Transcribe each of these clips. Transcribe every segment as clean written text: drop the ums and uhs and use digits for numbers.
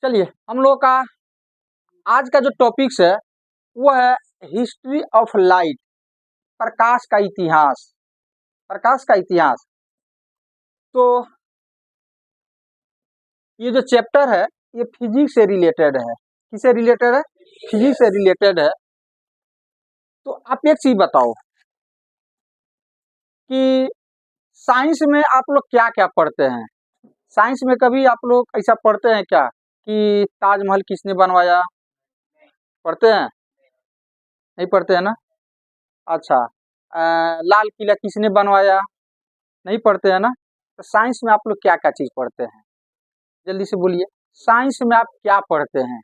चलिए हम लोग का आज का जो टॉपिक्स है वो है हिस्ट्री ऑफ लाइट, प्रकाश का इतिहास। प्रकाश का इतिहास। तो ये जो चैप्टर है ये फिजिक्स से रिलेटेड है। किससे रिलेटेड है? फिजिक्स से रिलेटेड है। तो आप एक चीज बताओ कि साइंस में आप लोग क्या क्या पढ़ते हैं? साइंस में कभी आप लोग ऐसा पढ़ते हैं क्या कि ताजमहल किसने बनवाया? पढ़ते हैं? नहीं पढ़ते हैं ना। अच्छा, लाल किला किसने बनवाया? नहीं पढ़ते हैं ना। तो साइंस में आप लोग क्या क्या चीज पढ़ते हैं? जल्दी से बोलिए, साइंस में आप क्या पढ़ते हैं?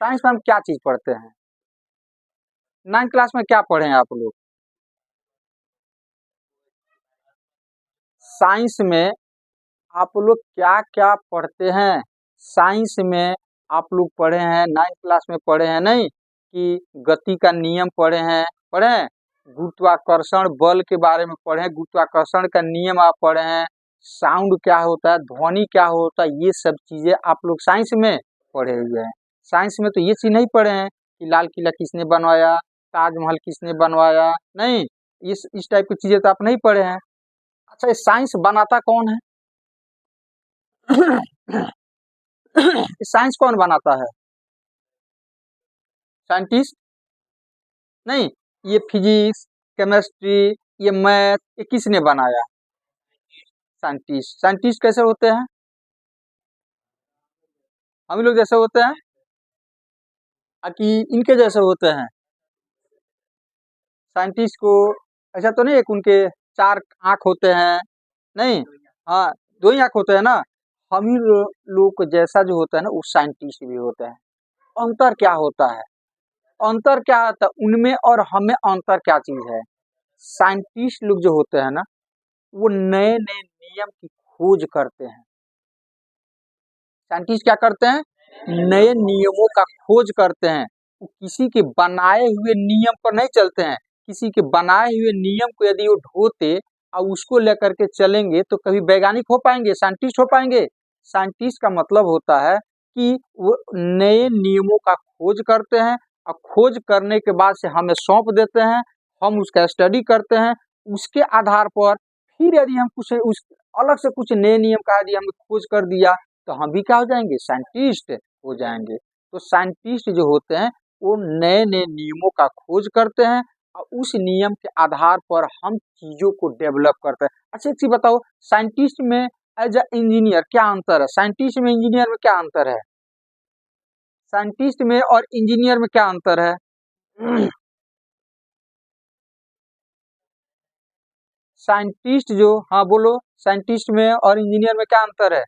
साइंस में हम क्या चीज पढ़ते हैं? 9th क्लास में क्या पढ़े हैं आप लोग? साइंस में आप लोग क्या क्या पढ़ते हैं? साइंस में आप लोग पढ़े हैं, 9th क्लास में पढ़े हैं नहीं कि गति का नियम पढ़े हैं? पढ़े हैं? गुरुत्वाकर्षण बल के बारे में पढ़े हैं, गुरुत्वाकर्षण का नियम आप पढ़े हैं, साउंड क्या होता है, ध्वनि क्या होता है, ये सब चीजें आप लोग साइंस में पढ़े हुए हैं। साइंस में तो ये चीज नहीं पढ़े हैं कि लाल किला किसने बनवाया, ताजमहल किसने बनवाया, नहीं, इस टाइप की चीजें तो आप नहीं पढ़े हैं। अच्छा, ये साइंस बनाता कौन है? साइंस कौन बनाता है? साइंटिस्ट? नहीं, ये फिजिक्स, केमिस्ट्री, ये मैथ, ये किसने बनाया? साइंटिस्ट। साइंटिस्ट कैसे होते हैं? हम लोग जैसे होते हैं कि इनके जैसे होते हैं? साइंटिस्ट को ऐसा तो नहीं है कि उनके 4 आंख होते हैं? नहीं, हाँ, 2 ही आंख होते हैं ना। हम ही लोग को जैसा जो होता है ना वो साइंटिस्ट भी होते हैं। अंतर क्या होता है? अंतर क्या होता है उनमें और हमें? अंतर क्या चीज है? साइंटिस्ट लोग जो होते हैं ना वो नए नए नियम की खोज करते हैं। साइंटिस्ट क्या करते हैं? नए नियमों का खोज करते हैं। वो किसी के बनाए हुए नियम पर नहीं चलते हैं। किसी के बनाए हुए नियम को यदि वो ढोते और उसको लेकर के चलेंगे तो कभी वैज्ञानिक हो पाएंगे, साइंटिस्ट हो पाएंगे? साइंटिस्ट का मतलब होता है कि वो नए नियमों का खोज करते हैं और खोज करने के बाद से हमें सौंप देते हैं, हम उसका स्टडी करते हैं। उसके आधार पर फिर यदि हम कुछ उस अलग से कुछ नए नियम का यदि हमने खोज कर दिया तो हम भी क्या हो जाएंगे? साइंटिस्ट हो जाएंगे। तो साइंटिस्ट जो होते हैं वो नए नए नियमों का खोज करते हैं और उस नियम के आधार पर हम चीजों को डेवलप करते हैं। अच्छा, एक चीज बताओ, साइंटिस्ट में एज अ इंजीनियर क्या अंतर है? साइंटिस्ट में इंजीनियर में क्या अंतर है? साइंटिस्ट में और इंजीनियर में क्या अंतर है? साइंटिस्ट जो, हाँ बोलो, साइंटिस्ट में और इंजीनियर में क्या अंतर है?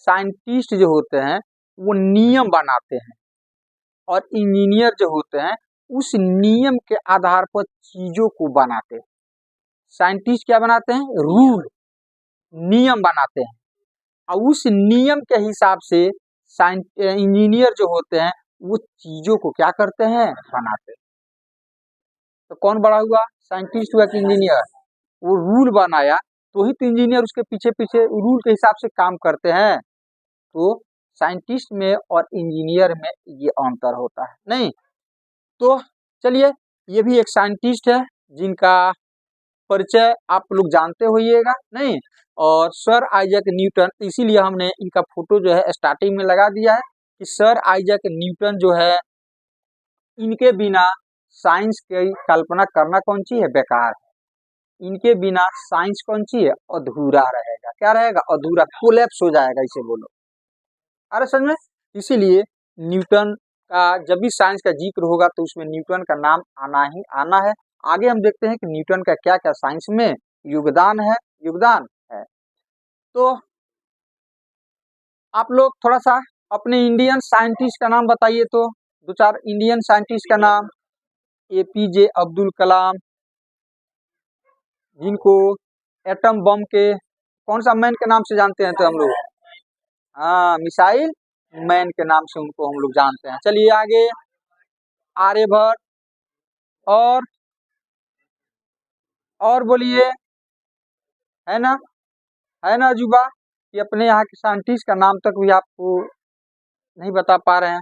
साइंटिस्ट जो होते हैं वो नियम बनाते हैं और इंजीनियर जो होते हैं उस नियम के आधार पर चीजों को बनाते हैं। साइंटिस्ट क्या बनाते हैं? रूल, नियम बनाते हैं और उस नियम के हिसाब से इंजीनियर जो होते हैं वो चीजों को क्या करते हैं? बनाते हैं। तो कौन बड़ा हुआ, साइंटिस्ट हुआ कि इंजीनियर? वो रूल बनाया तो ही तो इंजीनियर उसके पीछे पीछे रूल के हिसाब से काम करते हैं। तो साइंटिस्ट में और इंजीनियर में ये अंतर होता है नहीं। तो चलिए, ये भी एक साइंटिस्ट है जिनका परिचय आप लोग जानते होइएगा नहीं। और सर आइजैक न्यूटन, इसीलिए हमने इनका फोटो जो है स्टार्टिंग में लगा दिया है कि सर आइजैक न्यूटन जो है, इनके बिना साइंस की कल्पना करना कौन सी है? बेकार है। इनके बिना साइंस कौन सी है? अधूरा रहेगा। क्या रहेगा? अधूरा, कोलैप्स हो जाएगा, इसे बोलो। अरे समझ में? इसीलिए न्यूटन का जब भी साइंस का जिक्र होगा तो उसमें न्यूटन का नाम आना ही आना है। आगे हम देखते हैं कि न्यूटन का क्या क्या साइंस में योगदान है। योगदान है तो आप लोग थोड़ा सा अपने इंडियन साइंटिस्ट का नाम बताइए तो, 2-4 इंडियन साइंटिस्ट का नाम। एपीजे अब्दुल कलाम, जिनको एटम बम के कौन सा मैन के नाम से जानते हैं? तो हम लोग, हाँ, मिसाइल मैन के नाम से उनको हम लोग जानते हैं। चलिए आगे, आर्यभट्ट, और बोलिए, है ना, है ना अजूबा, कि अपने यहाँ के साइंटिस्ट का नाम तक भी आपको नहीं बता पा रहे हैं।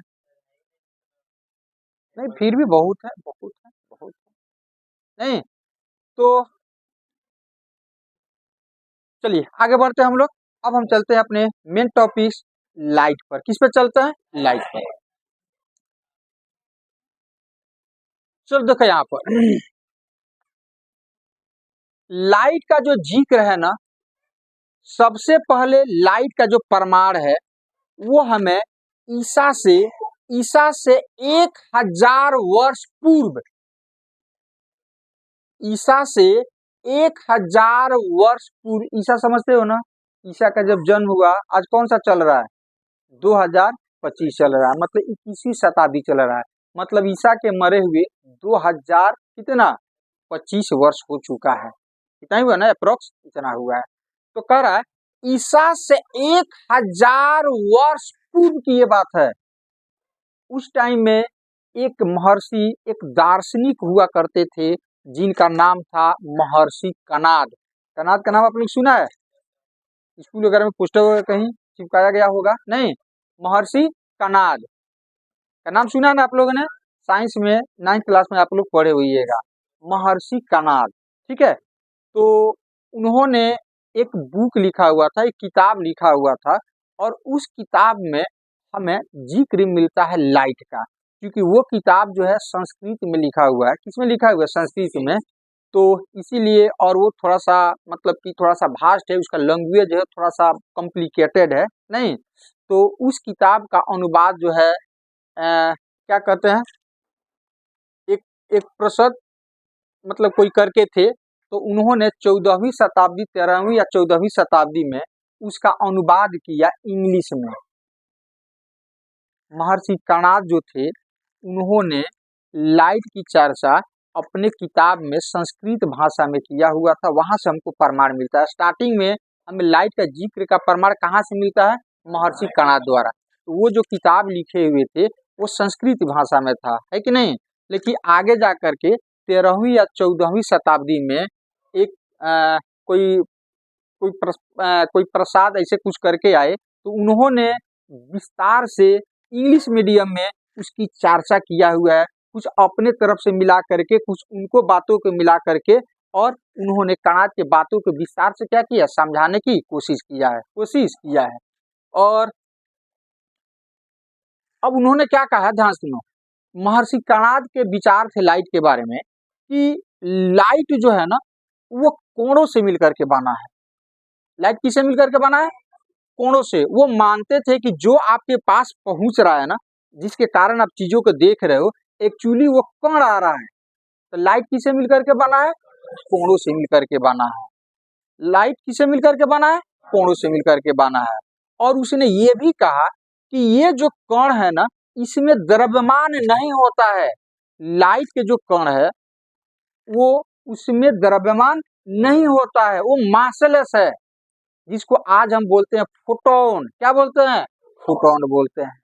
नहीं फिर भी बहुत है, बहुत है, बहुत है। नहीं तो चलिए आगे बढ़ते हैं हम लोग। अब हम चलते हैं अपने मेन टॉपिक लाइट पर। किस पे चलते हैं? लाइट पर। चलो देखो यहाँ पर लाइट का जो जिक्र है ना, सबसे पहले लाइट का जो प्रमाण है वो हमें ईसा से ईसा से 1000 वर्ष पूर्व, ईसा से 1000 वर्ष पूर्व, ईसा समझते हो ना, ईसा का जब जन्म हुआ, आज कौन सा चल रहा है? 2025 चल रहा है, मतलब 21वीं शताब्दी चल रहा है। मतलब ईसा के मरे हुए 2000 कितना 25 वर्ष हो चुका है। इतना ही हुआ ना, अप्रोक्स इतना हुआ है। तो कह रहा है ईसा से 1000 वर्ष पूर्व की ये बात है। उस टाइम में एक महर्षि, एक दार्शनिक हुआ करते थे जिनका नाम था महर्षि कनाद। कनाद का नाम आपने सुना है? स्कूल वगैरह में पोस्टर वगैरह कहीं चिपकाया गया होगा? नहीं, महर्षि कनाद का नाम सुना है ना आप लोगों ने? साइंस में 9th क्लास में आप लोग पढ़े हुइएगा, महर्षि कनाद। ठीक है, तो उन्होंने एक बुक लिखा हुआ था, एक किताब लिखा हुआ था, और उस किताब में हमें जिक्र मिलता है लाइट का, क्योंकि वो किताब जो है संस्कृत में लिखा हुआ है। किसमें लिखा हुआ है? संस्कृत में। तो इसीलिए, और वो थोड़ा सा मतलब कि थोड़ा सा भास्ट है, उसका लैंग्वेज है थोड़ा सा कॉम्प्लिकेटेड है। नहीं तो उस किताब का अनुवाद जो है क्या कहते हैं, एक एक प्रसद मतलब कोई करके थे, तो उन्होंने 14वीं शताब्दी, 13वीं या 14वीं शताब्दी में उसका अनुवाद किया इंग्लिश में। महर्षि कणाद जो थे उन्होंने लाइट की चर्चा अपने किताब में संस्कृत भाषा में किया हुआ था, वहां से हमको प्रमाण मिलता है। स्टार्टिंग में हमें लाइट का जिक्र का प्रमाण कहाँ से मिलता है? महर्षि कणाद द्वारा। तो वो जो किताब लिखे हुए थे वो संस्कृत भाषा में था, है कि नहीं? लेकिन आगे जा करके 13वीं या 14वीं शताब्दी में एक कोई कोई प्रसाद ऐसे कुछ करके आए, तो उन्होंने विस्तार से इंग्लिश मीडियम में उसकी चर्चा किया हुआ है, कुछ अपने तरफ से मिला करके, कुछ उनको बातों को मिला करके, और उन्होंने कणाद के बातों को विस्तार से क्या किया? समझाने की कोशिश किया है। और अब उन्होंने क्या कहा, ध्यान सुनो। महर्षि कणाद के विचार थे लाइट के बारे में कि लाइट जो है ना वो कोणों से मिलकर के बना है। लाइट किससे मिलकर के बना है? कोणों से। वो मानते थे कि जो आपके पास पहुंच रहा है ना, जिसके कारण आप चीजों को देख रहे हो, एक्चुअली वो कण आ रहा है। तो लाइट किससे मिलकर के बना है? कोणों से मिलकर के बना है। लाइट किससे मिलकर के बना है? कोणों से मिलकर के बना है। और उसने ये भी कहा कि ये जो कण है ना, इसमें द्रव्यमान नहीं होता है। लाइट के जो कण है वो उसमें द्रव्यमान नहीं होता है, वो मासलेस है, जिसको आज हम बोलते हैं फोटोन। क्या बोलते हैं? फोटोन बोलते हैं।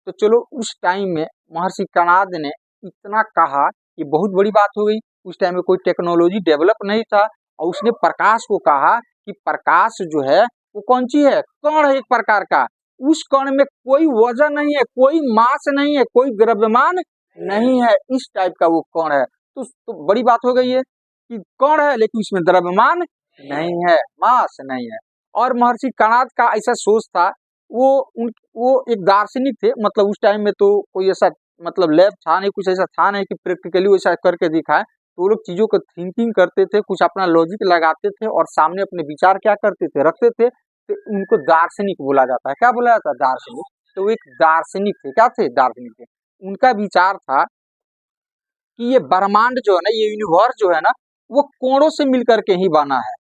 तो चलो, उस टाइम में महर्षि कणाद ने इतना कहा, ये बहुत बड़ी बात हो गई। उस टाइम में कोई टेक्नोलॉजी डेवलप नहीं था, और उसने प्रकाश को कहा कि प्रकाश जो है वो कौन सी है? कण है एक प्रकार का। उस कण में कोई वजन नहीं है, कोई मास नहीं है, कोई द्रव्यमान नहीं है, इस टाइप का वो कण है। तो बड़ी बात हो गई है कि कण है लेकिन उसमें द्रव्यमान नहीं है, मास नहीं है। और महर्षि कणाद का ऐसा सोच था, वो एक दार्शनिक थे। मतलब उस टाइम में तो कोई ऐसा मतलब लैब था नहीं, कुछ ऐसा था नहीं कि प्रैक्टिकली वैसा करके दिखाए। तो वो लोग चीजों को थिंकिंग करते थे, कुछ अपना लॉजिक लगाते थे, और सामने अपने विचार क्या करते थे? रखते थे। तो उनको दार्शनिक बोला जाता है। क्या बोला जाता है? दार्शनिक। तो वो एक दार्शनिक थे। क्या थे? दार्शनिक थे। उनका विचार था कि ये ब्रह्मांड जो है ना, ये यूनिवर्स जो है ना, वो कोणों से मिलकर के ही बना है।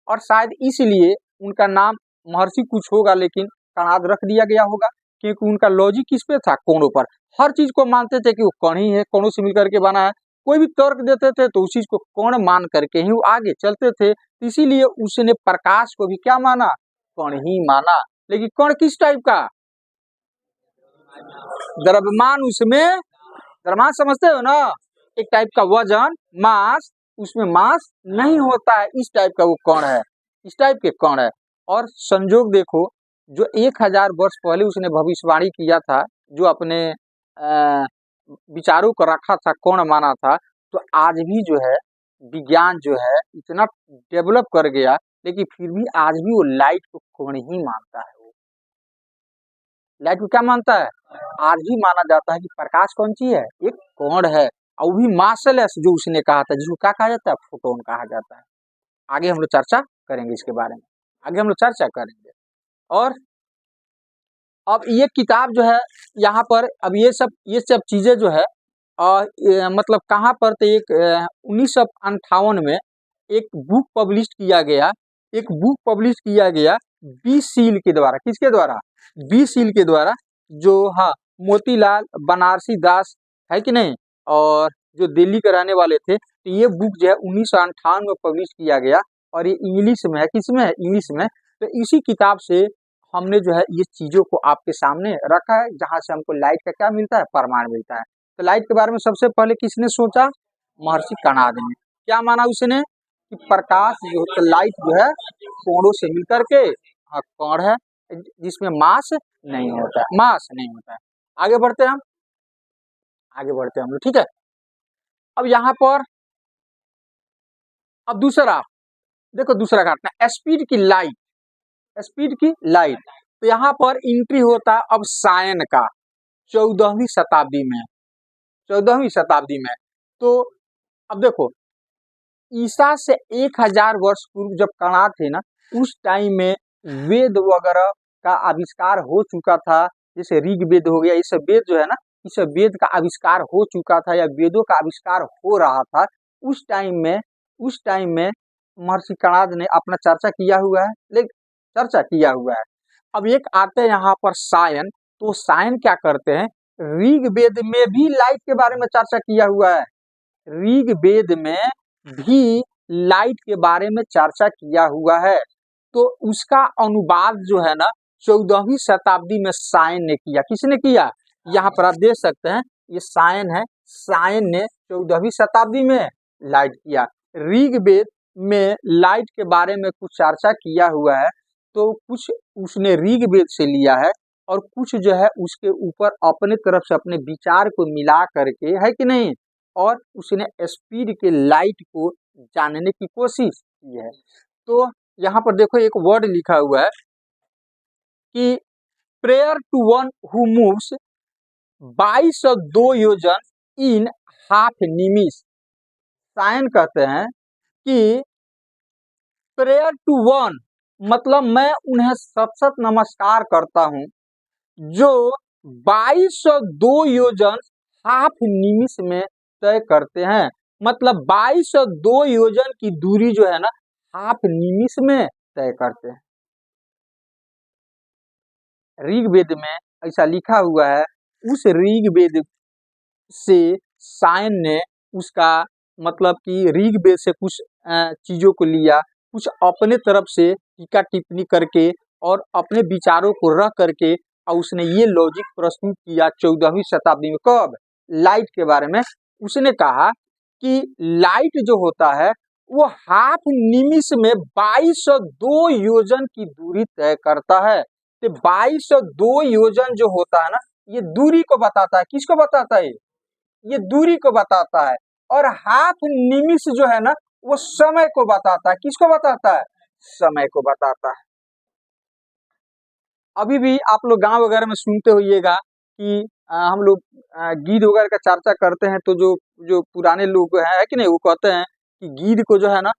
और शायद इसलिए उनका नाम महर्षि कुछ होगा, लेकिन कणाद रख दिया गया होगा, क्योंकि उनका लॉजिक किस पे था? कोणों पर। हर चीज को मानते थे कि वो कण ही है, कोणों से मिलकर के बना है। कोई भी तर्क देते थे तो उस चीज को कण मान करके ही वो आगे चलते थे। इसीलिए उसने प्रकाश को भी क्या माना? कण ही माना। लेकिन कण किस टाइप का? द्रव्यमान उसमें, द्रव्यमान समझते हो ना, एक टाइप का वजन, मास, उसमें मास नहीं होता है, इस टाइप का वो कण है। इस टाइप के कण है। और संजोग देखो, जो 1000 वर्ष पहले उसने भविष्यवाणी किया था, जो अपने विचारों को रखा था, कण माना था, तो आज भी जो है विज्ञान जो है इतना डेवलप कर गया, लेकिन फिर भी आज भी वो लाइट को कण ही मानता है। वो लाइट को क्या मानता है? आज भी माना जाता है कि प्रकाश कौन सी है? एक कण है, और वो भी मासलेस, जो उसने कहा था, जिसको क्या कहा जाता है? फोटोन कहा जाता है। आगे हम लोग चर्चा करेंगे इसके बारे में, आगे हम लोग चर्चा करेंगे। और अब ये किताब जो है यहाँ पर, अब ये सब चीजें जो है मतलब कहाँ पर, तो एक 1958 में एक बुक पब्लिश किया गया, एक बुक पब्लिश किया गया बी सील के द्वारा। किसके द्वारा? बी सील के द्वारा, जो हाँ मोतीलाल बनारसी दास है कि नहीं, और जो दिल्ली के रहने वाले थे। तो ये बुक जो है 1958 में पब्लिश किया गया, और ये इंग्लिश में है। किसमें है? इंग्लिश में। तो इसी किताब से हमने जो है ये चीजों को आपके सामने रखा है, जहां से हमको लाइट का क्या मिलता है? प्रमाण मिलता है। तो लाइट के बारे में सबसे पहले किसने सोचा? महर्षि कणाद ने। क्या माना उसने? कि प्रकाश जो है, लाइट जो है कोणों से मिलकर के कण है, जिसमें मास नहीं होता है, मास नहीं होता है। आगे बढ़ते हैं हम, आगे बढ़ते हैं हम लोग, ठीक है। अब यहाँ पर अब दूसरा देखो, दूसरा घटना स्पीड की लाइट, स्पीड की लाइट। तो यहाँ पर एंट्री होता है अब सायन का 14वीं शताब्दी में, 14वीं शताब्दी में। तो अब देखो, ईसा से 1000 वर्ष पूर्व जब कणाद थे ना, उस टाइम में वेद वगैरह का आविष्कार हो चुका था। जैसे ऋग वेद हो गया, ये सब वेद जो है ना, इस वेद का आविष्कार हो चुका था, या वेदों का आविष्कार हो रहा था। उस टाइम में महर्षि कणाद ने अपना चर्चा किया हुआ है, लेकिन चर्चा किया हुआ है। अब एक आते हैं यहाँ पर सायन। तो सायन क्या करते हैं? ऋग वेद में भी लाइट के बारे में चर्चा किया हुआ है, ऋग वेद में भी लाइट के बारे में चर्चा किया हुआ है। तो उसका अनुवाद जो है ना 14वीं शताब्दी में सायन ने किया। किसने किया? यहाँ पर आप देख सकते हैं, ये सायन है, सायन ने 14वीं शताब्दी में लाइट किया। ऋग वेद में लाइट के बारे में कुछ चर्चा किया हुआ है, तो कुछ उसने ऋग वेद से लिया है, और कुछ जो है उसके ऊपर अपने तरफ से अपने विचार को मिला करके, है कि नहीं, और उसने स्पीड के लाइट को जानने की कोशिश की है। तो यहाँ पर देखो एक वर्ड लिखा हुआ है कि prayer to one who moves 2202 yojana in half निमिष। सायन कहते हैं कि प्रेयर टू वन मतलब मैं उन्हें सत नमस्कार करता हूं, जो 2202 योजन हाफ निमिष में तय करते हैं। मतलब 2202 योजन की दूरी जो है ना, हाफ निमिष में तय करते हैं। ऋग्वेद में ऐसा लिखा हुआ है। उस ऋग्वेद से सायन ने उसका मतलब कि ऋग्वेद से कुछ चीजों को लिया, कुछ अपने तरफ से टीका टिप्पणी करके और अपने विचारों को रख करके, और उसने ये लॉजिक प्रस्तुत किया 14वीं शताब्दी में। कब? लाइट के बारे में। उसने कहा कि लाइट जो होता है वो हाफ निमिष में 2202 योजन की दूरी तय करता है। तो 2202 योजन जो होता है ना, ये दूरी को बताता है। किसको बताता है? ये दूरी को बताता है। और हाफ निमिष जो है ना, वो समय को बताता है। किसको बताता है? समय को बताता है। अभी भी आप लोग गांव वगैरह में सुनते होइएगा कि हम लोग गिद्ध वगैरह का चर्चा करते हैं, तो जो जो पुराने लोग हैं कि नहीं, वो कहते हैं कि गिद्ध को जो है ना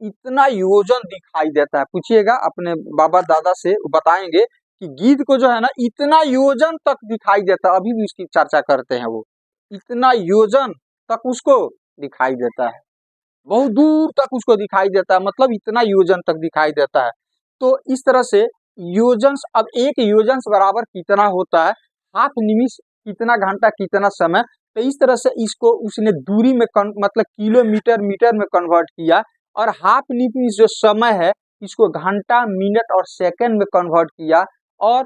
इतना योजन दिखाई देता है। पूछिएगा अपने बाबा दादा से, वो बताएंगे कि गिद्ध को जो है ना इतना योजन तक दिखाई देता है। अभी भी उसकी चर्चा करते हैं, वो इतना योजन तक उसको दिखाई देता है, बहुत दूर तक उसको दिखाई देता है, मतलब इतना योजन तक दिखाई देता है। तो इस तरह से योजन, अब एक योजन बराबर कितना होता है? हाफ निमिष, कितना घंटा, कितना समय। तो इस तरह से इसको उसने दूरी में मतलब किलोमीटर मीटर में कन्वर्ट किया, और हाफ निमिष जो समय है इसको घंटा मिनट और सेकंड में कन्वर्ट किया। और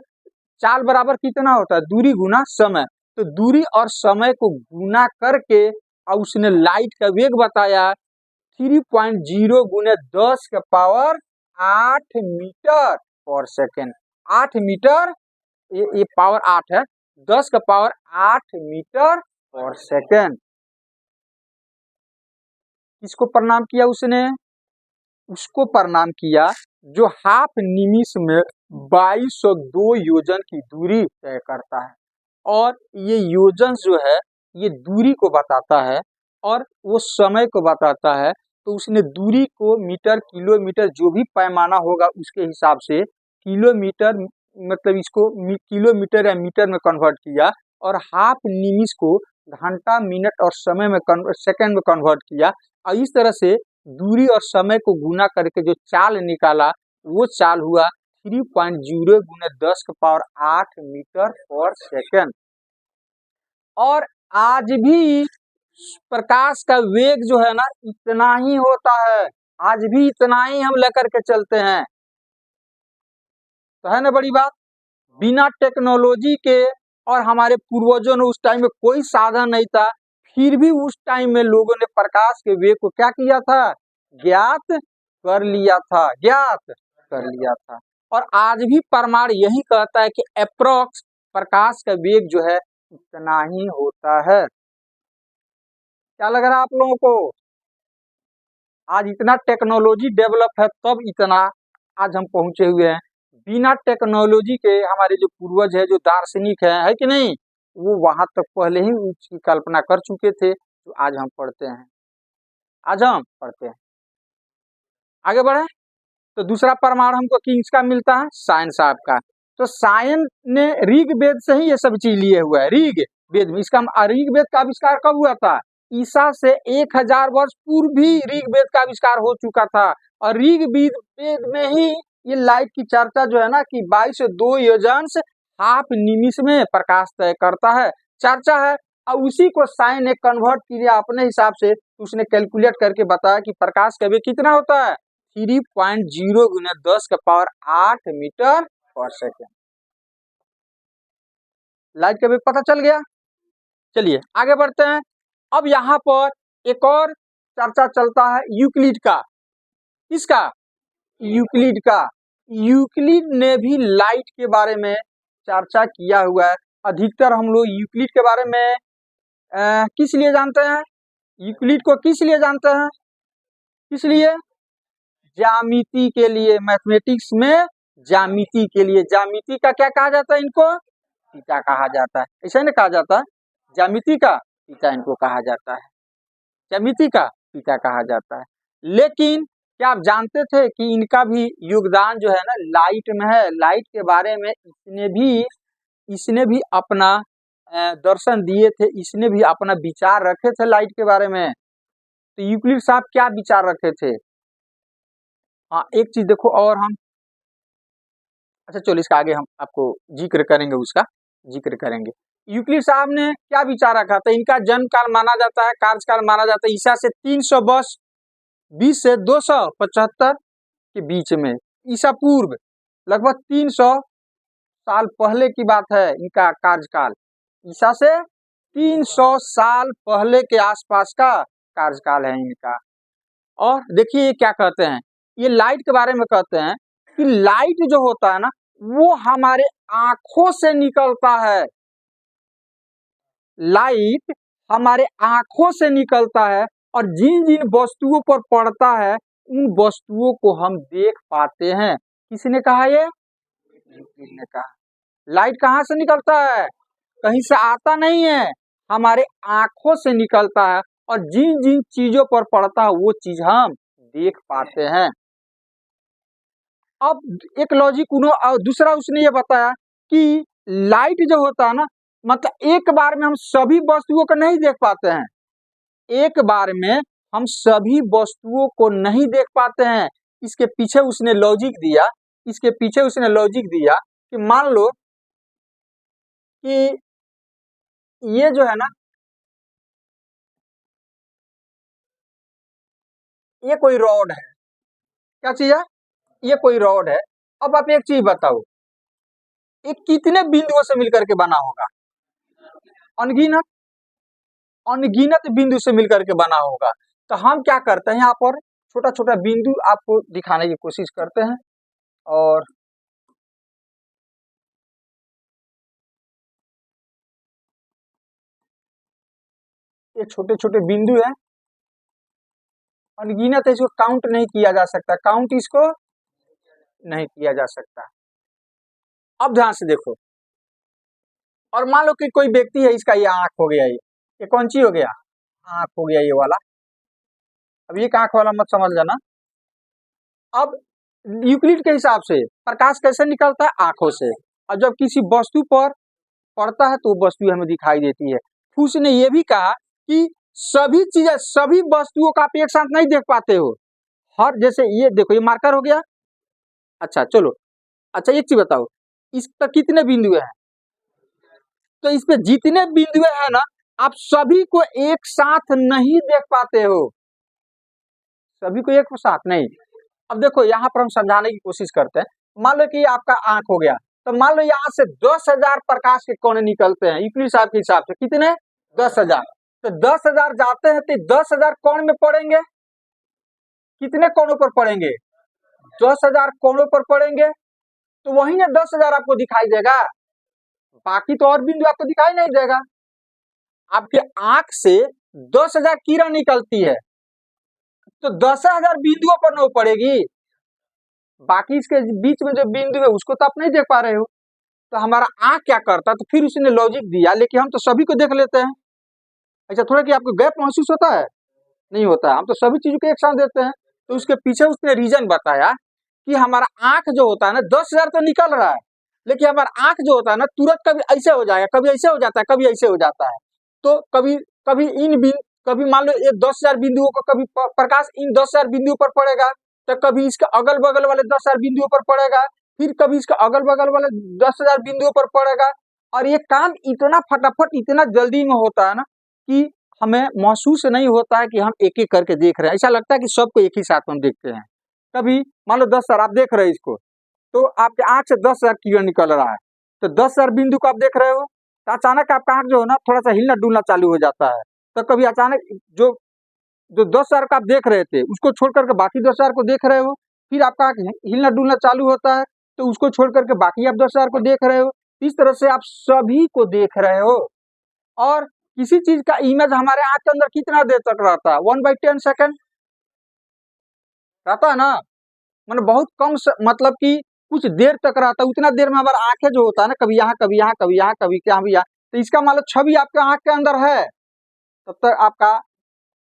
चाल बराबर कितना होता है? दूरी गुना समय। तो दूरी और समय को गुना करके और उसने लाइट का वेग बताया 3.0 × 10⁻⁸ 8 मीटर पर सेकेंड। 8 मीटर, ये पावर 8 है, 10 का पावर 8 मीटर पर सेकेंड। किसको प्रणाम किया उसने? उसको प्रणाम किया जो हाफ निमिष में 2202 योजन की दूरी तय करता है। और ये योजन जो है ये दूरी को बताता है और वो समय को बताता है। तो उसने दूरी को मीटर, किलोमीटर, जो भी पैमाना होगा उसके हिसाब से किलोमीटर, मतलब इसको किलोमीटर या मीटर में कन्वर्ट किया, और हाफ निमिष को घंटा, मिनट और समय में सेकंड में कन्वर्ट किया। और इस तरह से दूरी और समय को गुना करके जो चाल निकाला वो चाल हुआ 3.0 गुना 10 का पावर 8 मीटर पर सेकेंड। और आज भी प्रकाश का वेग जो है ना इतना ही होता है, आज भी इतना ही हम लेकर के चलते हैं। तो है ना बड़ी बात। बिना टेक्नोलॉजी के, और हमारे पूर्वजों ने उस टाइम में कोई साधन नहीं था, फिर भी उस टाइम में लोगों ने प्रकाश के वेग को क्या किया था? ज्ञात कर लिया था, ज्ञात कर लिया था। और आज भी प्रमाण यही कहता है कि अप्रोक्स प्रकाश का वेग जो है इतना ही होता है। क्या लग रहा है आप लोगों को? आज इतना टेक्नोलॉजी डेवलप है तब इतना आज हम पहुंचे हुए हैं। बिना टेक्नोलॉजी के हमारे जो पूर्वज है, जो दार्शनिक है कि नहीं, वो वहां तक पहले ही उसकी कल्पना कर चुके थे जो आज हम पढ़ते हैं, आज हम पढ़ते हैं। आगे बढ़े तो दूसरा प्रमाण हमको किसका मिलता है? सायन साहब का। तो सायन ने ऋग वेद से ही ये सब चीज लिए हुआ है। ऋग वेद में इसका, ऋग वेद का आविष्कार कब हुआ था? ईसा से 1000 वर्ष पूर्व भी ऋग वेद का आविष्कार हो चुका था। और ऋग वेद में ही ये लाइट की चर्चा जो है ना कि 2202 योजन से हाफ निमिष में प्रकाश तय करता है, चर्चा है। और उसी को साइन ने कन्वर्ट किया अपने हिसाब से, उसने कैलकुलेट करके बताया कि प्रकाश का वेग कितना होता है? 3.0 गुना 10 का पावर 8 मीटर पर सेकेंड। लाइट का वेग पता चल गया। चलिए आगे बढ़ते हैं। अब यहाँ पर एक और चर्चा चलता है यूक्लिड का। किसका? यूक्लिड का। यूक्लिड ने भी लाइट के बारे में चर्चा किया हुआ है। अधिकतर हम लोग यूक्लिड के बारे में किस लिए जानते हैं? यूक्लिड को किस लिए जानते हैं? किस लिए? ज्यामिति के लिए। मैथमेटिक्स में ज्यामिति के लिए। ज्यामिति का क्या कहा जाता है? इनको पिता कहा जाता है। ऐसा नहीं कहा जाता? ज्यामिति का पिता इनको कहा जाता है, ज्यामिति का पिता कहा जाता है। लेकिन क्या आप जानते थे कि इनका भी योगदान जो है ना लाइट में है? लाइट के बारे में इसने भी अपना दर्शन दिए थे, इसने भी अपना विचार रखे थे लाइट के बारे में। तो यूक्लिड साहब क्या विचार रखे थे? हाँ, एक चीज देखो और हम, अच्छा चलो इसका आगे हम आपको जिक्र करेंगे, उसका जिक्र करेंगे। यूक्लिड साहब ने क्या विचार रखा था? इनका जन्म काल माना जाता है, कार्यकाल माना जाता है ईसा से 320 से 275 के बीच में। ईसा पूर्व लगभग 300 साल पहले की बात है इनका कार्यकाल। ईसा से 300 साल पहले के आसपास का कार्यकाल है इनका। और देखिए ये क्या कहते हैं, ये लाइट के बारे में कहते हैं कि लाइट जो होता है ना वो हमारे आंखों से निकलता है। लाइट हमारे आंखों से निकलता है और जिन जिन वस्तुओं पर पड़ता है उन वस्तुओं को हम देख पाते हैं। किसने कहा? ये यूक्लिड ने कहा। लाइट कहाँ से निकलता है? कहीं से आता नहीं है, हमारे आंखों से निकलता है और जिन जिन चीजों पर पड़ता है वो चीज हम देख पाते हैं। अब एक लॉजिक दूसरा उसने ये बताया कि लाइट जो होता है ना, मतलब एक बार में हम सभी वस्तुओं को नहीं देख पाते हैं। एक बार में हम सभी वस्तुओं को नहीं देख पाते हैं। इसके पीछे उसने लॉजिक दिया, इसके पीछे उसने लॉजिक दिया कि मान लो कि ये जो है ना, ये कोई रॉड है। क्या चीज है? ये कोई रॉड है। अब आप एक चीज बताओ, ये कितने बिंदुओं से मिलकर के बना होगा? अनगिनत, अनगिनत बिंदु से मिलकर के बना होगा। तो हम क्या करते हैं यहाँ पर छोटा छोटा बिंदु आपको दिखाने की कोशिश करते हैं। और ये छोटे छोटे बिंदु हैं, अनगिनत है, इसको काउंट नहीं किया जा सकता, काउंट इसको नहीं किया जा सकता। अब ध्यान से देखो, और मान लो कि कोई व्यक्ति है, इसका ये आंख हो गया, ये कौन सी हो गया, आंख हो गया ये वाला। अब ये आंख वाला मत समझ लेना। अब यूक्लिड के हिसाब से प्रकाश कैसे निकलता है, आंखों से, और जब किसी वस्तु पर पड़ता है तो वस्तु हमें दिखाई देती है। उसने ये भी कहा कि सभी चीजें, सभी वस्तुओं का आप एक साथ नहीं देख पाते हो। हर, जैसे ये देखो, ये मार्कर हो गया। अच्छा चलो, अच्छा एक चीज बताओ, इस पर कितने बिंदु हैं, तो इस पे जितने बिंदु है ना, आप सभी को एक साथ नहीं देख पाते हो, सभी को एक साथ नहीं। अब देखो यहाँ पर हम समझाने की कोशिश करते हैं। मान लो कि आपका आंख हो गया, तो मान लो यहाँ से 10,000 प्रकाश के कोने निकलते हैं यूक्लिड साहब के हिसाब से, कितने, 10,000। तो 10,000 जाते हैं तो 10,000 कोण में पड़ेंगे, कितने कोणों पर पड़ेंगे, 10,000 कोणों पर पड़ेंगे। तो वही ना 10,000 आपको दिखाई देगा, बाकी तो और बिंदु आपको दिखाई नहीं देगा। आपके आंख से 10,000 किरण निकलती है, तो 10,000 बिंदुओं पर न पड़ेगी, बाकी इसके बीच में जो बिंदु है उसको तो आप नहीं देख पा रहे हो। तो हमारा आंख क्या करता, तो फिर उसने लॉजिक दिया, लेकिन हम तो सभी को देख लेते हैं। अच्छा थोड़ा कि आपको गैप महसूस होता है, नहीं होता, हम तो सभी चीजों को एक साथ देते हैं। तो उसके पीछे उसने रीजन बताया कि हमारा आंख जो होता है ना, 10,000 तो निकल रहा है, लेकिन हमारा आंख जो होता है ना, तुरंत कभी ऐसे हो जाएगा, कभी ऐसे हो जाता है, कभी ऐसे हो जाता है। तो कभी कभी कभी मान लो ये 10,000 बिंदुओं को, कभी प्रकाश इन 10,000 बिंदुओं पर पड़ेगा, तो कभी इसके अगल बगल वाले 10,000 बिंदुओं पर पड़ेगा, फिर कभी इसके अगल बगल वाले 10,000 बिंदुओं पर पड़ेगा। और ये काम इतना फटाफट, इतना जल्दी में होता है ना, कि हमें महसूस नहीं होता है कि हम एक एक करके देख रहे हैं, ऐसा लगता है कि सबको एक ही साथ में देखते हैं। कभी मान लो 10,000 आप देख रहे हैं इसको, तो आपके आंख से 10,000 किरण निकल रहा है, तो 10,000 बिंदु को आप देख रहे हो, तो अचानक आपका आंख जो है ना, थोड़ा सा हिलना डुलना चालू हो जाता है। तो कभी अचानक जो जो 10,000 का आप देख रहे थे उसको छोड़ करके बाकी 10,000 को देख रहे हो, फिर आपका आंख हिलना डुलना चालू होता है, तो उसको छोड़ करके बाकी आप 10,000 को देख रहे हो। इस तरह से आप सभी को देख रहे हो। और किसी चीज का इमेज हमारे आंख के अंदर कितना देर तक रहता है, 1/10 सेकेंड रहता है ना, मतलब बहुत कम मतलब कि कुछ देर तक रहता है। उतना देर में हमारा आंखें जो होता है ना, कभी यहाँ कभी यहाँ कभी यहाँ कभी क्या भी यहाँ, तो इसका मतलब छवि आपके आंख के अंदर है, तब तक आपका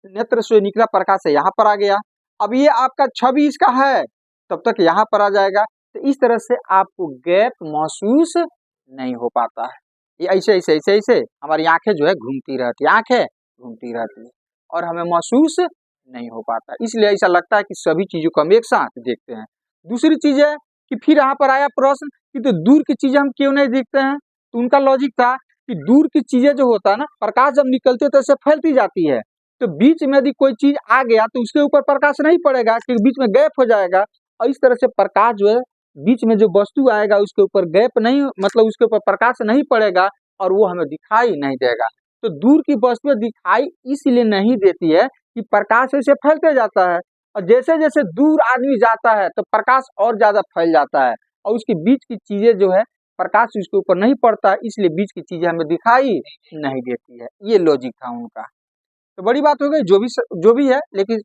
नेत्र से निकला प्रकाश है यहाँ पर आ गया। अब ये आपका छवि इसका है, तब तक यहाँ पर आ जाएगा। तो इस तरह से आपको गैप महसूस नहीं हो पाता है। ये ऐसे ऐसे ऐसे ऐसे हमारी आंखें जो है घूमती रहती है, आंखें घूमती रहती है, और हमें महसूस नहीं हो पाता, इसलिए ऐसा लगता है कि सभी चीजों को हम एक साथ देखते हैं। दूसरी चीज है कि फिर यहाँ पर आया प्रश्न कि तो दूर की चीजें हम क्यों नहीं देखते हैं। तो उनका लॉजिक था कि दूर की चीजें जो होता है ना, प्रकाश जब निकलती है तो ऐसे फैलती जाती है, तो बीच में यदि कोई चीज आ गया तो उसके ऊपर प्रकाश नहीं पड़ेगा, क्योंकि बीच में गैप हो जाएगा। और इस तरह से प्रकाश जो है, बीच में जो वस्तु आएगा उसके ऊपर गैप नहीं, मतलब उसके ऊपर प्रकाश नहीं पड़ेगा और वो हमें दिखाई नहीं देगा। तो दूर की वस्तुएं दिखाई इसलिए नहीं देती है कि प्रकाश ऐसे फैलते जाता है, और जैसे जैसे दूर आदमी जाता है तो प्रकाश और ज्यादा फैल जाता है, और उसके बीच की चीजें जो है प्रकाश उसके ऊपर नहीं पड़ता, इसलिए बीच की चीजें हमें दिखाई नहीं देती है। ये लॉजिक था उनका। तो बड़ी बात हो गई, जो भी है, लेकिन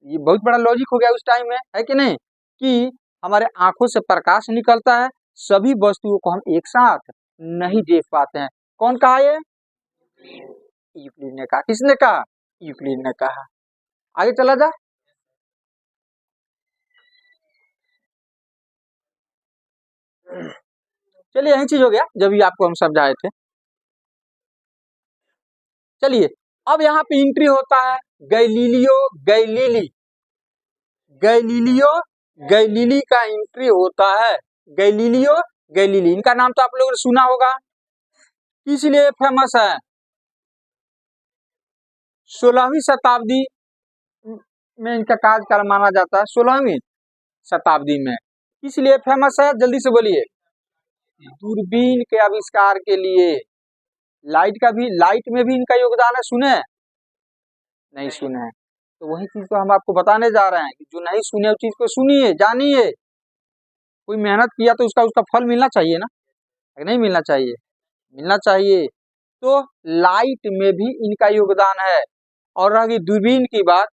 ये बहुत बड़ा लॉजिक हो गया उस टाइम में, है कि नहीं, कि हमारे आंखों से प्रकाश निकलता है, सभी वस्तुओं को हम एक साथ नहीं देख पाते हैं। कौन कहा ये, यूक्लिड ने कहा। किसने कहा, यूक्लिड ने कहा। आगे चला जा। चलिए यही चीज हो गया जब भी आपको हम समझाए थे। चलिए अब यहाँ पे एंट्री होता है गैलीलियो गैलीली, गैलीलियो गैलीली का एंट्री होता है। गैलीलियो गैलीली, इनका नाम तो आप लोगों ने सुना होगा, इसलिए फेमस है। 16वीं शताब्दी में इनका कार्यकाल माना जाता है, 16वीं शताब्दी में, इसलिए फेमस है। जल्दी से बोलिए, दूरबीन के आविष्कार के लिए। लाइट में भी इनका योगदान है, सुने नहीं सुने हैं। तो वही चीज तो हम आपको बताने जा रहे हैं कि जो नहीं सुने उस चीज को सुनिए, जानिए। कोई मेहनत किया तो उसका उसका फल मिलना चाहिए ना, कि नहीं मिलना चाहिए? मिलना चाहिए। तो लाइट में भी इनका योगदान है। और रही दूरबीन की बात,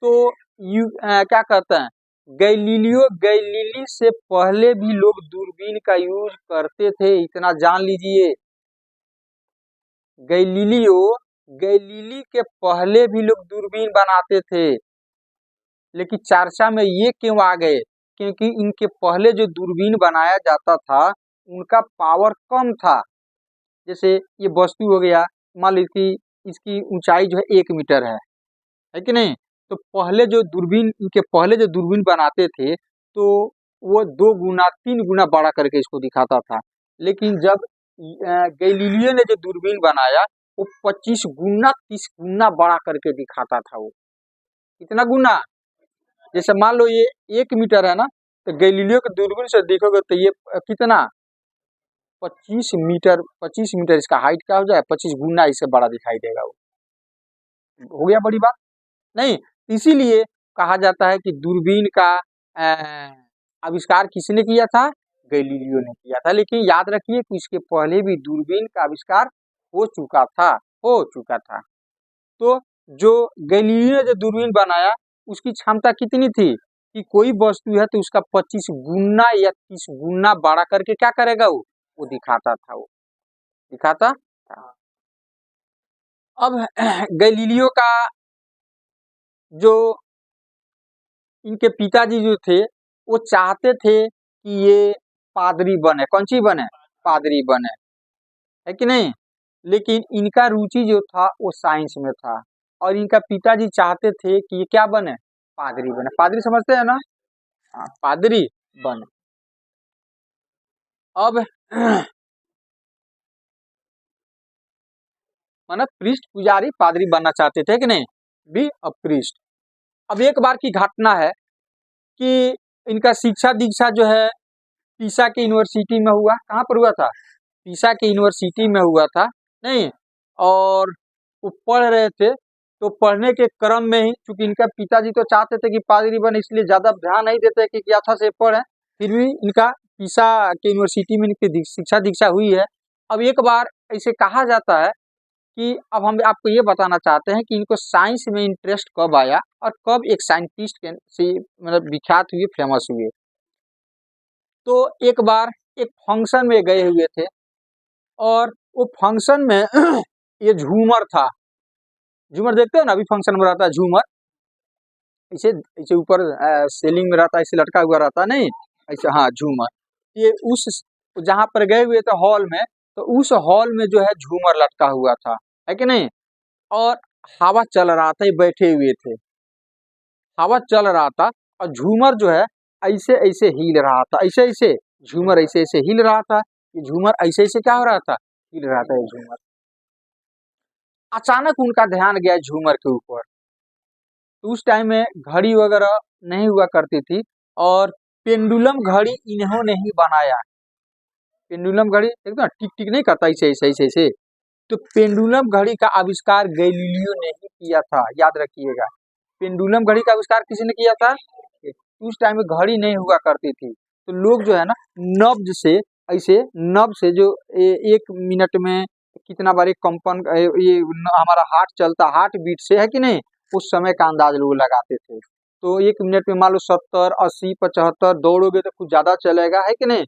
तो क्या कहते हैं, गैलीलियो गैलीली से पहले भी लोग दूरबीन का यूज करते थे, इतना जान लीजिए। गैलीलियो गैलीली के पहले भी लोग दूरबीन बनाते थे, लेकिन चर्चा में ये क्यों आ गए? क्योंकि इनके पहले जो दूरबीन बनाया जाता था उनका पावर कम था। जैसे ये वस्तु हो गया, मान लीजिए इसकी ऊंचाई जो है 1 मीटर है कि नहीं? तो पहले जो दूरबीन, इनके पहले जो दूरबीन बनाते थे तो वो 2 गुना 3 गुना बड़ा करके इसको दिखाता था। लेकिन जब गैलीलियो ने जो दूरबीन बनाया वो 25 गुना 30 गुना बड़ा करके दिखाता था। वो कितना गुना? जैसे मान लो ये 1 मीटर है ना, तो गैलीलियो के दूरबीन से देखोगे तो ये कितना 25 मीटर इसका हाइट क्या हो जाए, 25 गुना इससे बड़ा दिखाई देगा। वो हो गया बड़ी बात नहीं? इसीलिए कहा जाता है कि दूरबीन का आविष्कार किसने किया था? गैलीलियो ने किया था। लेकिन याद रखिए कि इसके पहले भी दूरबीन का आविष्कार हो चुका था। तो जो गैलीलियो ने जो दूरबीन बनाया उसकी क्षमता कितनी थी कि कोई वस्तु है तो उसका 25 गुना या 30 गुना बड़ा करके क्या करेगा? वो दिखाता था। वो दिखाता था। अब गैलीलियो का जो इनके पिताजी जो थे वो चाहते थे कि ये पादरी बने। कौन सी बने? पादरी बने, है कि नहीं? लेकिन इनका रुचि जो था वो साइंस में था और इनका पिताजी चाहते थे कि ये क्या बने? पादरी बने। पादरी समझते हैं ना? हाँ, पादरी बने। अब मतलब पृष्ठ पुजारी पादरी बनना चाहते थे कि नहीं? भी अब पृष्ठ। अब एक बार की घटना है कि इनका शिक्षा दीक्षा जो है पीसा के यूनिवर्सिटी में हुआ। कहाँ पर हुआ था? पीसा के यूनिवर्सिटी में हुआ था, नहीं? और वो पढ़ रहे थे, तो पढ़ने के क्रम में ही, चूंकि इनका पिताजी तो चाहते थे कि पादरी बने, इसलिए ज्यादा ध्यान नहीं देते कि अच्छा से पढ़े, फिर भी इनका पीसा के यूनिवर्सिटी में इनकी शिक्षा दीक्षा हुई है। अब एक बार ऐसे कहा जाता है कि अब हम आपको ये बताना चाहते हैं कि इनको साइंस में इंटरेस्ट कब आया और कब एक साइंटिस्ट के से मतलब विख्यात हुए, फेमस हुए। तो एक बार एक फंक्शन में गए हुए थे और वो फंक्शन में ये झूमर था। झूमर देखते हो ना, अभी फंक्शन में रहता है झूमर, इसे इसे ऊपर सीलिंग में रहता है, इसे लटका हुआ रहता है, नहीं ऐसे? हाँ, झूमर। ये उस जहाँ पर गए हुए थे हॉल में, तो उस हॉल में जो है झूमर लटका हुआ था, है कि नहीं? और हवा चल रहा था, ये बैठे हुए थे, हवा चल रहा था और झूमर जो है ऐसे ऐसे हिल रहा था, ऐसे ऐसे झूमर ऐसे ऐसे हिल रहा था। ये झूमर ऐसे ऐसे क्या हो रहा था? हिल रहा था ये झूमर। अचानक उनका ध्यान गया झूमर के ऊपर। तो उस टाइम में घड़ी वगैरह नहीं हुआ करती थी और पेंडुलम घड़ी इन्होंने ही बनाया। पेंडुलम घड़ी एकदम टिक टिक नहीं करता, ऐसे ऐसे ऐसे ऐसे। तो पेंडुलम घड़ी का आविष्कार गैलीलियो ने ही किया था, याद रखिएगा। पेंडुलम घड़ी का आविष्कार किसने किया था? उस टाइम में घड़ी नहीं हुआ करती थी, तो लोग जो है ना नब्ज से, ऐसे नब्ज से जो 1 मिनट में कितना बार एक कंपन, ये हमारा हार्ट चलता, हार्ट बीट से, है कि नहीं? उस समय का अंदाज लोग लगाते थे। तो 1 मिनट में मान लो 70 80 75 दौड़ोगे तो कुछ ज्यादा चलेगा, है कि नहीं?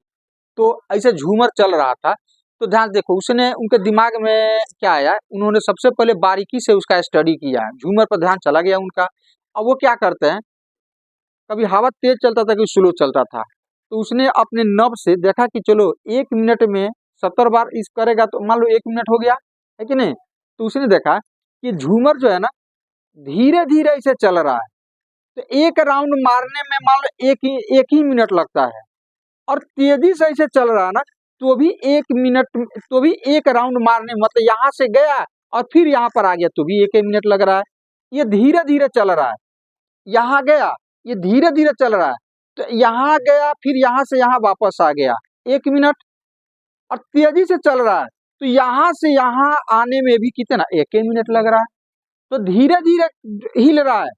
तो ऐसे झूमर चल रहा था। तो ध्यान देखो, उसने उनके दिमाग में क्या आया, उन्होंने सबसे पहले बारीकी से उसका स्टडी किया, झूमर पर ध्यान चला गया उनका। अब वो क्या करते हैं, कभी हवा तेज चलता था, कभी स्लो चलता था, तो उसने अपने नब से देखा कि चलो 1 मिनट में 70 बार इस करेगा तो मान लो 1 मिनट हो गया, है कि नहीं? तो उसने देखा कि झूमर जो है ना धीरे धीरे इसे चल रहा है, तो एक राउंड मारने में मान लो एक ही मिनट लगता है, और तेजी से इसे चल रहा है ना, तो भी 1 मिनट, तो भी एक राउंड मारने मतलब यहाँ से गया और फिर यहाँ पर आ गया तो भी 1 मिनट लग रहा है। ये धीरे धीरे चल रहा है, यहाँ गया, ये धीरे धीरे चल रहा है, तो यहाँ गया फिर यहाँ से यहाँ वापस आ गया 1 मिनट, और तेजी से चल रहा है तो यहाँ से यहाँ आने में भी कितना 1 मिनट लग रहा है। तो धीरे धीरे हिल रहा है,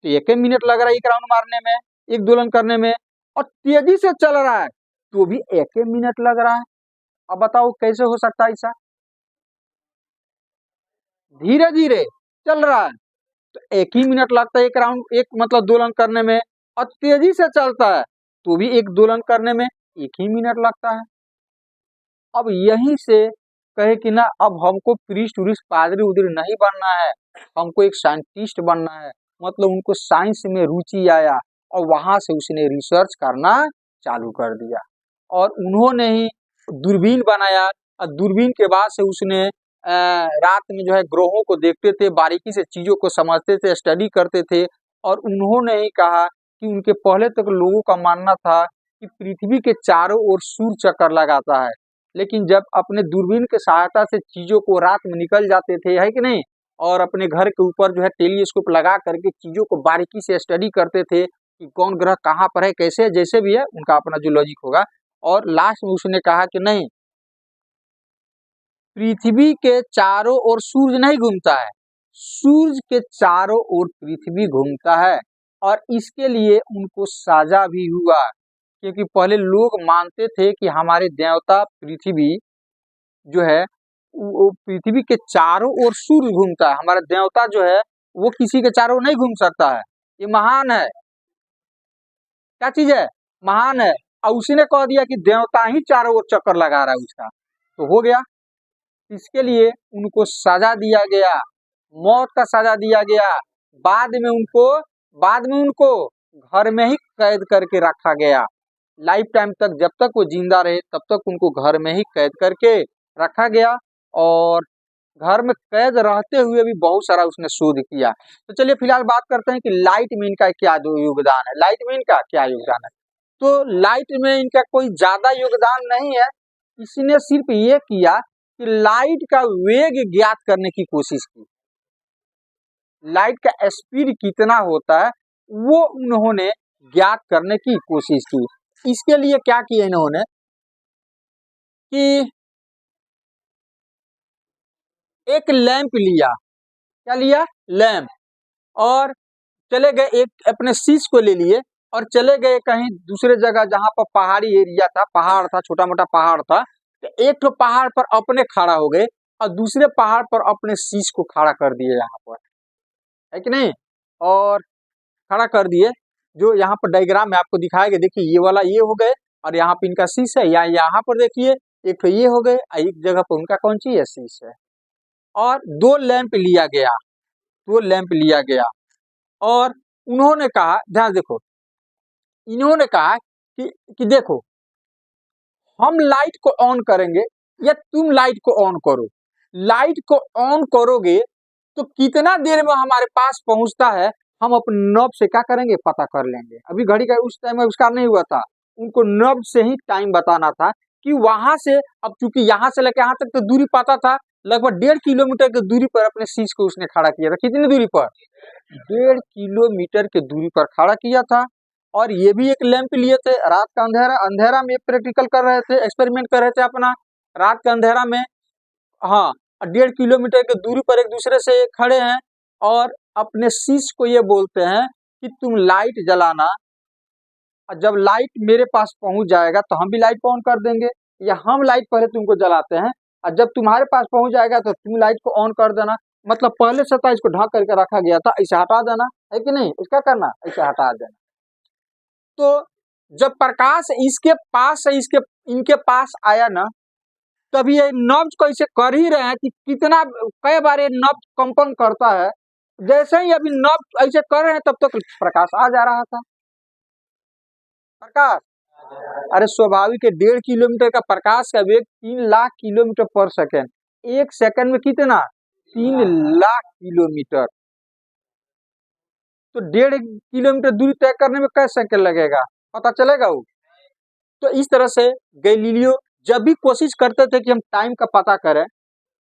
तो 1 मिनट लग रहा है एक राउंड मारने में, एक दोलन करने में, और तेजी से चल रहा है तो भी 1 मिनट लग रहा है। अब बताओ कैसे हो सकता है ऐसा? धीरे धीरे चल रहा है तो 1 ही मिनट लगता है एक राउंड, एक मतलब दोलन करने में, और तेजी से चलता है तो भी एक दोलन करने में 1 ही मिनट लगता है। अब यहीं से कहे कि ना अब हमको प्रीस्ट उरिस्ट पादरी उदरी नहीं बनना है, हमको एक साइंटिस्ट बनना है, मतलब उनको साइंस में रुचि आया और वहां से उसने रिसर्च करना चालू कर दिया और उन्होंने ही दूरबीन बनाया। और दूरबीन के बाद से उसने रात में जो है ग्रहों को देखते थे, बारीकी से चीजों को समझते थे, स्टडी करते थे, और उन्होंने ही कहा कि उनके पहले तक लोगों का मानना था कि पृथ्वी के चारों ओर सूर्य चक्कर लगाता है, लेकिन जब अपने दूरबीन के सहायता से चीजों को रात में निकल जाते थे, है कि नहीं, और अपने घर के ऊपर जो है टेलीस्कोप लगा करके चीजों को बारीकी से स्टडी करते थे कि कौन ग्रह कहाँ पर है, कैसे, जैसे भी है उनका अपना जो लॉजिक होगा, और लास्ट में उसने कहा कि नहीं, पृथ्वी के चारों ओर सूर्य नहीं घूमता है, सूर्य के चारों ओर पृथ्वी घूमता है। और इसके लिए उनको साजा भी हुआ, क्योंकि पहले लोग मानते थे कि हमारे देवता पृथ्वी जो है वो पृथ्वी के चारों ओर सूर्य घूमता है, हमारा देवता जो है वो किसी के चारों ओर नहीं घूम सकता है, ये महान है, क्या चीज है, महान है। और उसने कह दिया कि देवता ही चारों ओर चक्कर लगा रहा है उसका, तो हो गया। इसके लिए उनको सजा दिया गया, मौत का सजा दिया गया। बाद में उनको घर में ही कैद करके रखा गया, लाइफ टाइम तक, जब तक वो जिंदा रहे तब तक उनको घर में ही कैद करके रखा गया। और घर में कैद रहते हुए भी बहुत सारा उसने शोध किया। तो चलिए फिलहाल बात करते हैं कि लाइट में इनका क्या योगदान है, लाइट में इनका क्या योगदान है। तो लाइट में इनका कोई ज्यादा योगदान नहीं है, इसने सिर्फ ये किया कि लाइट का वेग ज्ञात करने की कोशिश की, लाइट का स्पीड कितना होता है वो उन्होंने ज्ञात करने की कोशिश की। इसके लिए क्या किया इन्होंने कि एक लैंप लिया, क्या लिया, लैंप, और चले गए, एक अपने शीश को ले लिए और चले गए कहीं दूसरे जगह जहां पर पहाड़ी एरिया था, पहाड़ था, छोटा मोटा पहाड़ था, तो एक तो पहाड़ पर अपने खड़ा हो गए और दूसरे पहाड़ पर अपने शीश को खड़ा कर दिए यहाँ पर, है कि नहीं, और खड़ा कर दिए। जो यहाँ पर डायग्राम में आपको दिखाया गया, देखिए ये वाला ये हो गए और यहाँ पे इनका शीश है, या यहाँ पर देखिए एक तो ये हो गए, एक जगह पर उनका कौन सी है, शीश है। और दो लैंप लिया गया, दो लैंप लिया गया, और उन्होंने कहा, ध्यान देखो, इन्होंने कहा कि देखो हम लाइट को ऑन करेंगे या तुम लाइट को ऑन करो, लाइट को ऑन करोगे तो कितना देर में हमारे पास पहुंचता है हम अपने नब से क्या करेंगे, पता कर लेंगे। अभी घड़ी का उस टाइम में आविष्कार नहीं हुआ था, उनको नब से ही टाइम बताना था कि वहां से, अब चूंकि यहाँ से लेकर यहाँ तक तो दूरी पता था, लगभग 1.5 किलोमीटर की दूरी पर अपने शीश को उसने खड़ा किया था। कितनी दूरी पर, 1.5 किलोमीटर की दूरी पर खड़ा किया था। और ये भी एक लैंप लिए थे, रात का अंधेरा, अंधेरा में प्रैक्टिकल कर रहे थे, एक्सपेरिमेंट कर रहे थे अपना, रात का अंधेरा में, हाँ, 1.5 किलोमीटर की दूरी पर एक दूसरे से खड़े हैं और अपने शीश को ये बोलते हैं कि तुम लाइट जलाना, और जब लाइट मेरे पास पहुंच जाएगा तो हम भी लाइट को ऑन कर देंगे, या हम लाइट पहले तुमको जलाते हैं और जब तुम्हारे पास पहुंच जाएगा तो तुम लाइट को ऑन कर देना। मतलब पहले से था इसको ढक करके रखा गया था, ऐसे हटा देना, है कि नहीं, इसका करना ऐसे हटा देना। तो जब प्रकाश इसके पास से इसके इनके पास आया ना, तभी ये नब्ज को ऐसे कर ही रहे हैं कि कितना कई बार ये नब्ज कंपन करता है, जैसे ही अभी नब्ज ऐसे कर रहे हैं तब तक प्रकाश आ जा रहा था, प्रकाश, अरे स्वाभाविक है, 1.5 किलोमीटर का प्रकाश का वेग 3 लाख किलोमीटर पर सेकेंड, एक सेकंड में कितना, 3 लाख किलोमीटर, तो 1.5 किलोमीटर दूरी तय करने में कैसे सेकंड लगेगा, पता चलेगा वो। तो इस तरह से गैलीलियो जब भी कोशिश करते थे कि हम टाइम का पता करें,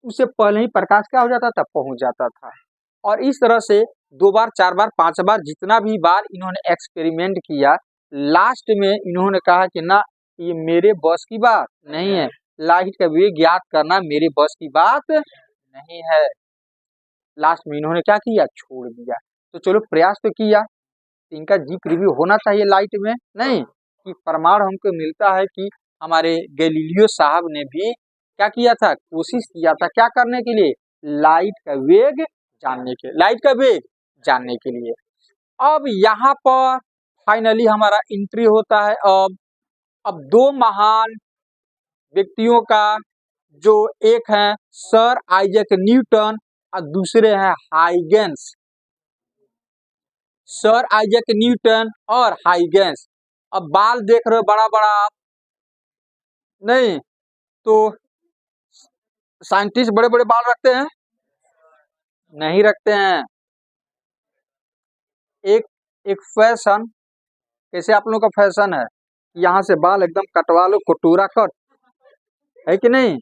उससे पहले ही प्रकाश क्या हो जाता था, पहुंच जाता था। और इस तरह से 2 बार 4 बार 5 बार जितना भी बार इन्होंने एक्सपेरिमेंट किया, लास्ट में इन्होंने कहा कि ना ये मेरे बस की बात नहीं है, लाइट का वेग ज्ञात करना मेरे बस की बात नहीं है। लास्ट में इन्होंने क्या किया, छोड़ दिया। तो चलो प्रयास तो किया, इनका जिक्र भी होना चाहिए लाइट में, नहीं कि प्रमाण हमको मिलता है कि हमारे गैलीलियो साहब ने भी क्या किया था, कोशिश किया था क्या करने के लिए, लाइट का वेग जानने के, लाइट का वेग जानने के लिए। अब यहाँ पर फाइनली हमारा एंट्री होता है। अब दो महान व्यक्तियों का, जो एक है सर आइजैक न्यूटन और दूसरे हैं हाइगेंस, सर आइजैक न्यूटन और हाइगेंस। अब बाल देख रहे हो बड़ा बड़ा आप, नहीं तो साइंटिस्ट बड़े बड़े बाल रखते हैं, नहीं रखते हैं। एक एक फैशन, कैसे आप लोगों का फैशन है, यहाँ से बाल एकदम कटवा लो, कटोरा कट, है कि नहीं,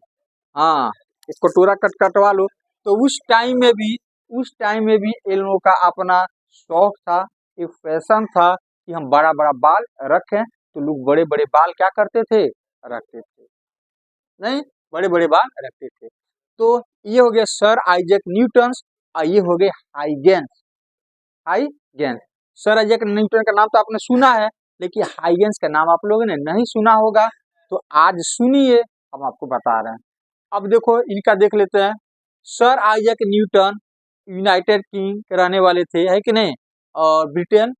हाँ एक कटोरा कट कटवा लो। तो उस टाइम में भी इन लोगों का अपना शौक था, एक फैशन था कि हम बड़ा बड़ा बाल रखें। तो लोग बड़े बड़े बाल क्या करते थे, रखते थे, नहीं बड़े बड़े बाल रखते थे। तो ये हो गया सर आइजैक न्यूटन और ये हो गए Huygens. Huygens, sir Isaac Newton का नाम तो आपने सुना है, लेकिन हाइगेंस का नाम आप लोगों ने नहीं सुना होगा। तो आज सुनिए, हम आपको बता रहे हैं। अब देखो इनका देख लेते हैं। Sir Isaac Newton United king के रहने वाले थे, है कि नहीं, और ब्रिटेन।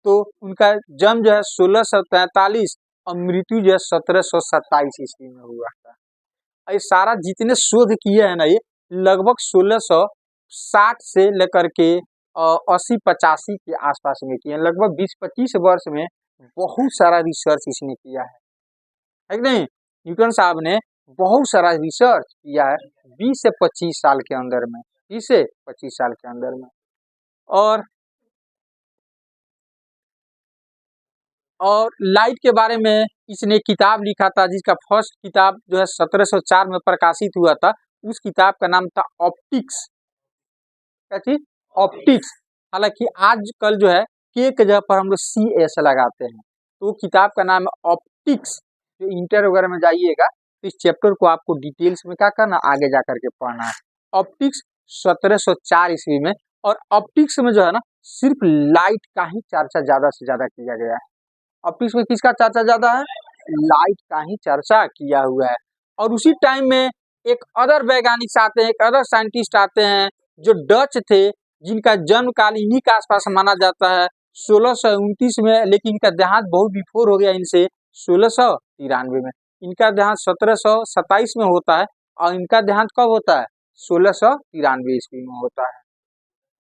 तो उनका जन्म जो है 1643 और मृत्यु जो है 1727 ईस्वी में हुआ था। ये सारा जितने शोध किए हैं ना, ये लगभग 1660 से लेकर के 80-85 के आसपास में किए हैं। लगभग 20-25 वर्ष में बहुत सारा रिसर्च इसने किया है कि नहीं। न्यूटन साहब ने बहुत सारा रिसर्च किया है 20 से 25 साल के अंदर में, 20 से 25 साल के अंदर में। और लाइट के बारे में इसने किताब लिखा था, जिसका फर्स्ट किताब जो है 1704 में प्रकाशित हुआ था। उस किताब का नाम था ऑप्टिक्स। क्या चीज, ऑप्टिक्स। हालांकि आजकल जो है के जगह पर हम लोग CS लगाते हैं, तो किताब का नाम है ऑप्टिक्स। जो इंटर वगैरह में जाइएगा तो इस चैप्टर को आपको डिटेल्स में क्या करना, आगे जा करके पढ़ना है। ऑप्टिक्स 1704 ईस्वी में। और ऑप्टिक्स में जो है ना, सिर्फ लाइट का ही चर्चा ज्यादा से ज्यादा किया गया है। ऑप्टिक्स में किसका चर्चा ज्यादा है, लाइट का ही चर्चा किया हुआ है। और उसी टाइम में एक अदर वैज्ञानिक आते हैं, एक अदर साइंटिस्ट आते हैं जो डच थे, जिनका जन्म काल इन्हीं के आसपास माना जाता है 1629 में, लेकिन इनका देहांत बहुत बिफोर हो गया इनसे 1693 में। इनका देहांत 1727 में होता है और इनका देहांत कब होता है, 1693 ईस्वी में होता है।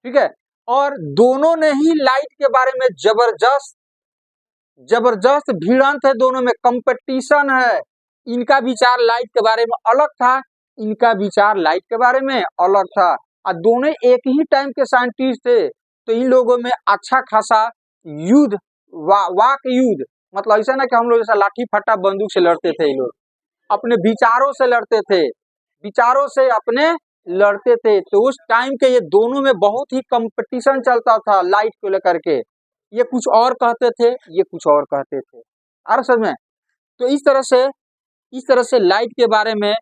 ठीक है। और दोनों ने ही लाइट के बारे में जबरदस्त भिड़ंत है, दोनों में कंपटीशन है। इनका विचार लाइट के बारे में अलग था, इनका विचार लाइट के बारे में अलग था, और दोनों एक ही टाइम के साइंटिस्ट थे। तो इन लोगों में अच्छा खासा युद्ध, वाक युद्ध, मतलब ऐसा ना कि हम लोग जैसा लाठी फट्टा बंदूक से लड़ते थे, ये लोग अपने विचारों से लड़ते थे, विचारों से अपने लड़ते थे। तो उस टाइम के ये दोनों में बहुत ही कंपटीशन चलता था लाइट को लेकर के। ये कुछ और कहते थे, ये कुछ और कहते थे, और समझ में। तो इस तरह से लाइट के बारे में